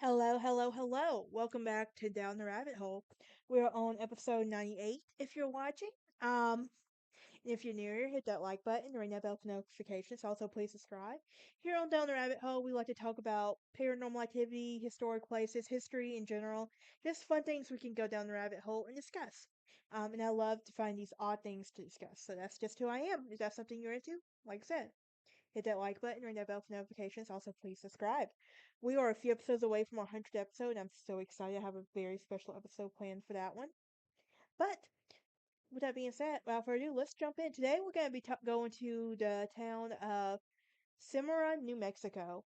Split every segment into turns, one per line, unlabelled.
Hello, hello, hello. Welcome back to Down the Rabbit Hole. We're on episode 98 if you're watching. Um, if you're new, hit that like button, ring that bell for notifications. Also, please subscribe. Here on Down the Rabbit Hole, we like to talk about paranormal activity, historic places, history in general, just fun things we can go down the rabbit hole and discuss. And I love to find these odd things to discuss. So that's just who I am. Is that something you're into? Like I said. Hit that like button, ring that bell for notifications. Also, please subscribe. We are a few episodes away from our 100th episode, and I'm so excited. I have a very special episode planned for that one. But with that being said, without further ado, let's jump in. Today, we're going to be going to the town of Cimarron, New Mexico,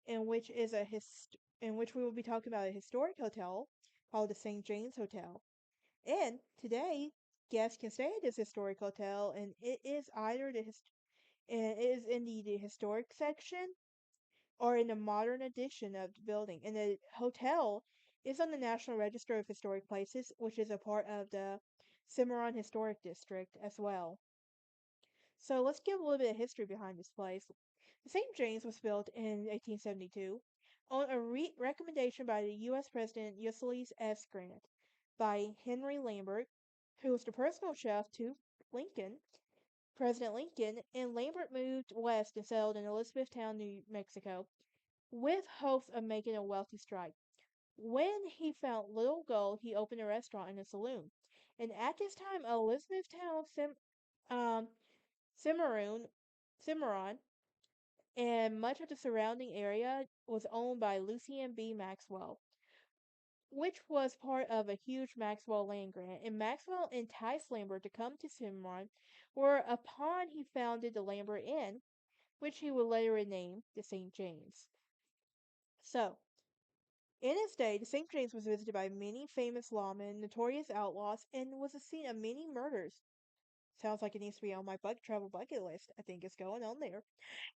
in which we will be talking about a historic hotel called the St. James Hotel. And today, guests can stay at this historic hotel, and it is in the historic section or in the modern edition of the building. And the hotel is on the National Register of Historic Places, which is a part of the Cimarron Historic District as well. So let's give a little bit of history behind this place. The St. James was built in 1872 on a recommendation by the U.S. President Ulysses S. Grant by Henry Lambert, who was the personal chef to Lincoln, President Lincoln, and Lambert moved west and settled in Elizabethtown, New Mexico, with hopes of making a wealthy strike. When he found little gold, he opened a restaurant and a saloon. And at this time, um, Cimarron, Cimarron, and much of the surrounding area was owned by Lucien B. Maxwell, which was part of a huge Maxwell land grant. And Maxwell enticed Lambert to come to Cimarron, whereupon he founded the Lambert Inn, which he would later rename the St. James. So, in its day, the St. James was visited by many famous lawmen, notorious outlaws, and was the scene of many murders. Sounds like it needs to be on my travel bucket list. I think it's going on there.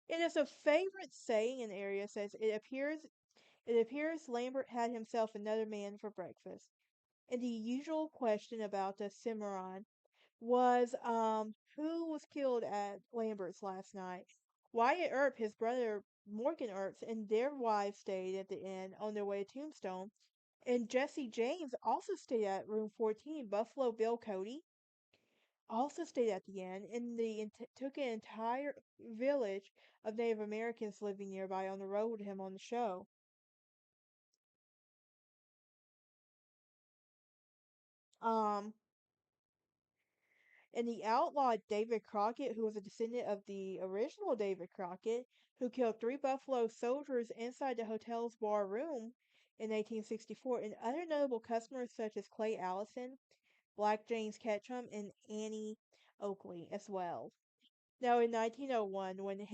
It is a favorite saying in the area says it appears Lambert had himself another man for breakfast. And the usual question about the Cimarron was who was killed at Lambert's last night? Wyatt Earp, his brother Morgan Earps, and their wives stayed at the inn on their way to Tombstone. And Jesse James also stayed at room 14. Buffalo Bill Cody also stayed at the inn, and took an entire village of Native Americans living nearby on the road with him on the show. Um, and the outlaw David Crockett, who was a descendant of the original David Crockett, who killed three Buffalo soldiers inside the hotel's bar room in 1864, and other notable customers such as Clay Allison, Black James Ketchum, and Annie Oakley as well. Now, in 1901, when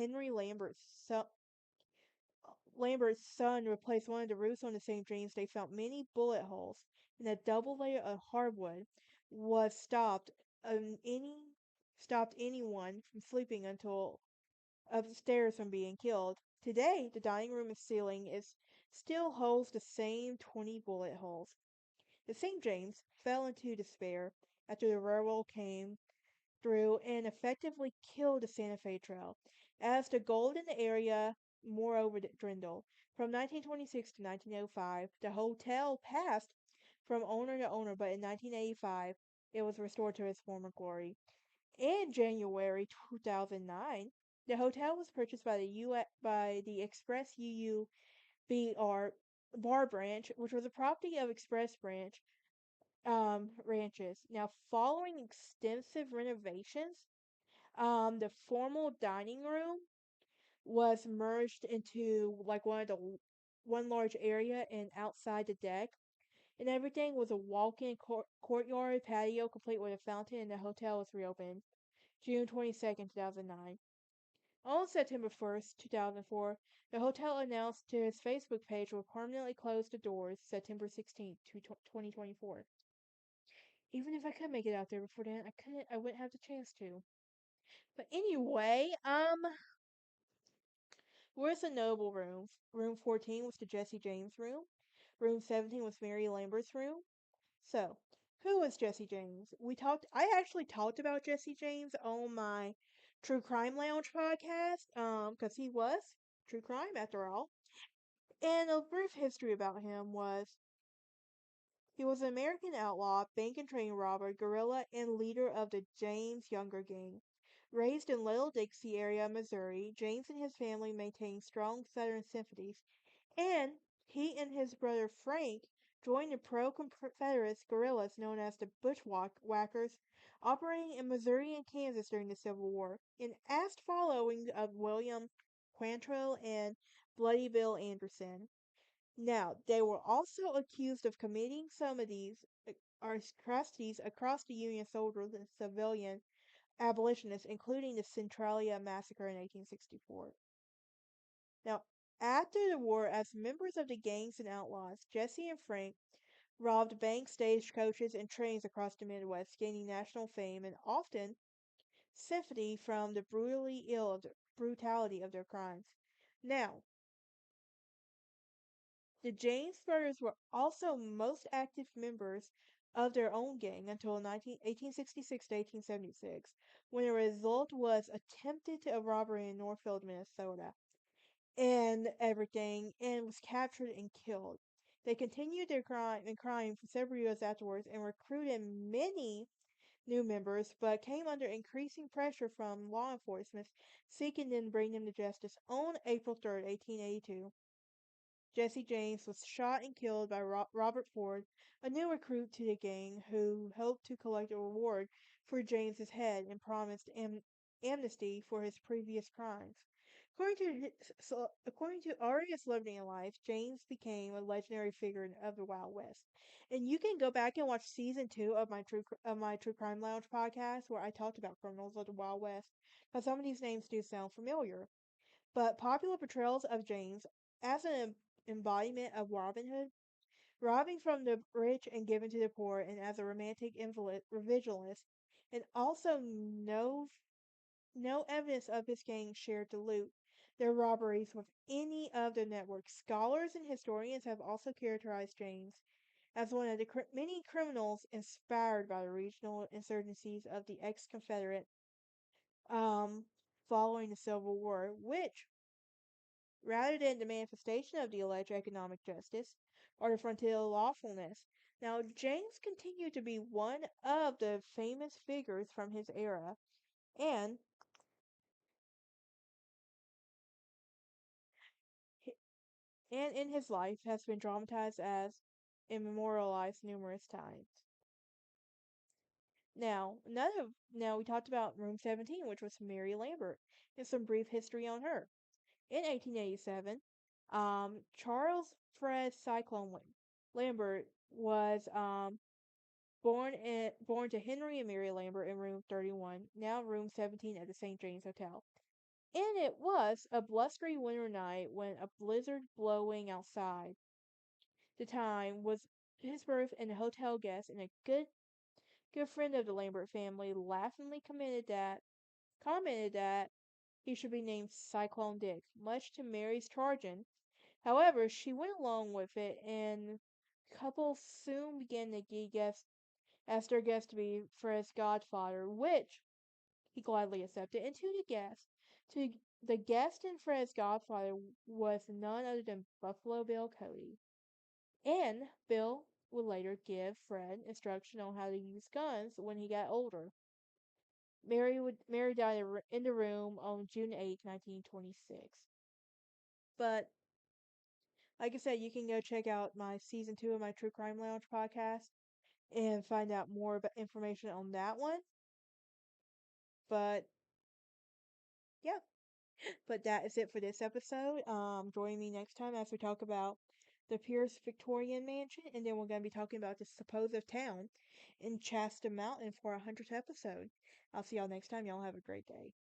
Lambert's son replaced one of the roofs on the St. James, they found many bullet holes, and a double layer of hardwood was stopped anyone from sleeping until upstairs from being killed. Today, the dining room ceiling is still holds the same 20 bullet holes. The St. James fell into despair after the railroad came through and effectively killed the Santa Fe Trail, as the gold in the area moreover dwindled. From 1926 to 1905, the hotel passed from owner to owner, but in 1985, it was restored to its former glory. In January 2009, the hotel was purchased by the Express UUBR Bar Branch, which was a property of Express Branch ranches. Now, following extensive renovations, the formal dining room was merged into like one large area and outside the deck, and everything was a walk-in courtyard patio complete with a fountain, and the hotel was reopened June 22nd, 2009. On September 1st, 2004, the hotel announced to its Facebook page it would permanently close the doors September 16th, 2024. Even if I could make it out there before then, I wouldn't have the chance to. But anyway, where's the noble rooms? Room 14 was the Jesse James room. Room 17 was Mary Lambert's room. So, who was Jesse James? I actually talked about Jesse James on my True Crime Lounge podcast, because he was true crime after all. And a brief history about him was he was an American outlaw, bank and train robber, guerrilla, and leader of the James Younger Gang. Raised in Little Dixie area, Missouri, James and his family maintained strong Southern sympathies, and he and his brother Frank joined the pro-Confederate guerrillas known as the Bushwhackers, operating in Missouri and Kansas during the Civil War, an asked following of William Quantrill and Bloody Bill Anderson. Now, they were also accused of committing some of these atrocities across the Union soldiers and civilian abolitionists, including the Centralia Massacre in 1864. Now, after the war, as members of the gangs and outlaws, Jesse and Frank robbed banks, stagecoaches, and trains across the Midwest, gaining national fame and often sympathy from the brutality of their crimes. Now, the James brothers were also most active members of their own gang until 1866 to 1876, when a result was attempted to a robbery in Northfield, Minnesota, and everything, and was captured and killed. They continued their crime for several years afterwards and recruited many new members, but came under increasing pressure from law enforcement seeking to bring them to justice. On April 3rd, 1882, Jesse James was shot and killed by Robert Ford, a new recruit to the gang who hoped to collect a reward for James's head and promised amnesty for his previous crimes. According to Arias Living in Life, James became a legendary figure of the Wild West. And you can go back and watch season 2 of my True Crime Lounge podcast where I talked about criminals of the Wild West. Because some of these names do sound familiar. But popular portrayals of James as an embodiment of Robin Hood, robbing from the rich and giving to the poor, and as a romantic individualist, and also no evidence of his gang shared the loot, their robberies with any of the network. Scholars and historians have also characterized James as one of the many criminals inspired by the regional insurgencies of the ex-Confederate um, following the Civil War, which rather than the manifestation of the alleged economic justice or the frontier lawfulness. Now, James continued to be one of the famous figures from his era, and hi- and in his life has been dramatized as and memorialized numerous times. Now we talked about Room 17, which was Mary Lambert, and some brief history on her. In 1887, Charles Fred Cyclone Lambert was born to Henry and Mary Lambert in room 31, now room 17 at the St. James Hotel. And it was a blustery winter night when a blizzard blowing outside. The time was his birth, and the hotel guest and a good friend of the Lambert family laughingly commented that he should be named Cyclone Dick, much to Mary's chagrin. However, she went along with it, and the couple soon began to ask their guest to be Fred's godfather, which he gladly accepted. And to the guest and Fred's godfather was none other than Buffalo Bill Cody. And Bill would later give Fred instruction on how to use guns when he got older. Mary died in the room on June 8, 1926. But like I said, you can go check out my season 2 of my True Crime Lounge podcast and find out more about information on that one. But yeah, but that is it for this episode. Join me next time as we talk about the Pierce Victorian Mansion, and then we're going to be talking about the supposed town in Shasta Mountain for our 100th episode. I'll see y'all next time. Y'all have a great day.